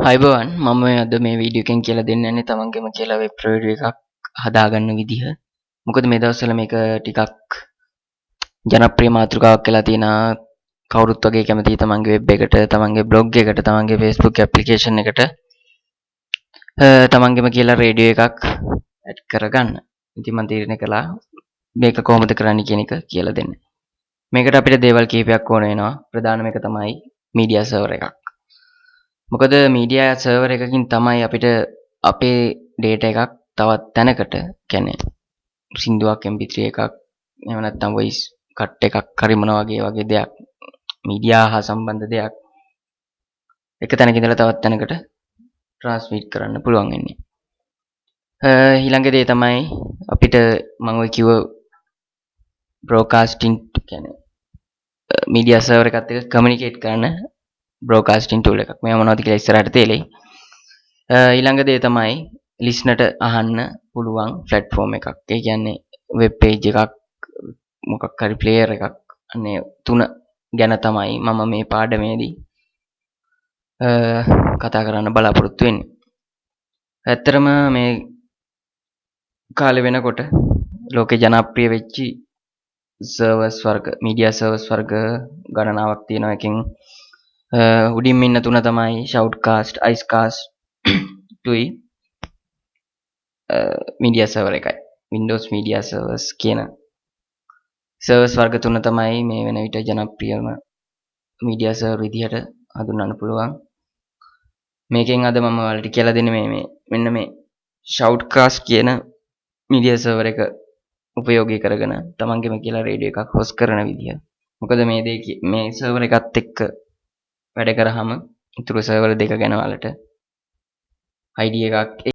අයිබෝවන් මම අද මේ වීඩියෝ එකෙන් කියලා දෙන්න යන්නේ තමන්ගේම කියලා වෙබ් රේඩියෝ එකක් හදාගන්න විදිහ. මොකද මේ දවස්වල මේක ටිකක් ජනප්‍රිය මාතෘකාවක් වෙලා තියෙනවා. කවුරුත් වගේ කැමතියි තමන්ගේ වෙබ් එකට, තමන්ගේ බ්ලොග් එකට, තමන්ගේ Facebook ඇප්ලිකේෂන් එකට තමන්ගේම කියලා රේඩියෝ එකක් ඇඩ් කරගන්න. ඉතින් මම තීරණය කළා මේක කොහොමද කරන්න කියන එක කියලා දෙන්න. මේකට අපිට දේවල් කිහිපයක් ඕන වෙනවා. ප්‍රධානම එක තමයි මීඩියා සර්වර් එකක්. මොකද මීඩියා සර්වර් එකකින් තමයි අපිට අපේ ඩේටා එකක් තවත් තැනකට කියන්නේ සින්දුවක් MP3 එකක් එහෙම නැත්නම් වොයිස් කට් එකක් හරි මොන වගේ දෙයක් මීඩියා හා සම්බන්ධ දෙයක් එක තැනක ඉඳලා තවත් තැනකට ට්‍රාන්ස්මිට් කරන්න පුළුවන් වෙන්නේ. ඊළඟ දේ තමයි අපිට මම ඔය කිව්ව බ්‍රෝඩ්කාස්ටිං කියන්නේ මීඩියා සර්වර් එකත් එක්ක කමියුනිකේට් කරන්න බ්‍රෝඩ්කාස්ටිං ටූල් එකක්. මේව මොනවද කියලා ඉස්සරහට තේලෙයි. ඊළඟ දේ තමයි ලිස්නට අහන්න පුළුවන් ප්ලැට්ෆෝම් එකක්. ඒ කියන්නේ වෙබ් පේජ් එකක් මොකක් හරි ප්ලේයර් එකක් අනේ තුන ගැන තමයි මම මේ පාඩමේදී කතා කරන්න බලාපොරොත්තු වෙන්නේ. ඇත්තටම මේ කාලේ වෙනකොට ලෝකේ ජනප්‍රිය වෙච්චි සර්වර්ස් වර්ග මීඩියා සර්වර්ස් වර්ග ගණනාවක් තියෙනවා. එකෙන් උඩින්ම ඉන්න තුන තමයි shoutcast, icecast, ටුයි මීඩියා සර්වර් එකයි. Windows Media Servers කියන සර්වර්ස් වර්ග තුන තමයි මේ වෙන විට ජනප්‍රියම මීඩියා සර්වර් විදිහට හඳුන්වන්න පුළුවන්. මේකෙන් අද මම ඔයාලට කියලා දෙන්නේ මෙන්න මේ shoutcast කියන මීඩියා සර්වර් එක උපයෝගී කරගෙන තමන්ගේම කියලා රේඩියෝ එකක් හොස්ට් කරන විදිය. මොකද මේ සර්වර් එකත් එක්ක වැඩ කරාම ඉතුරු සර්වර් දෙක ගැන ඔයාලට idea එකක්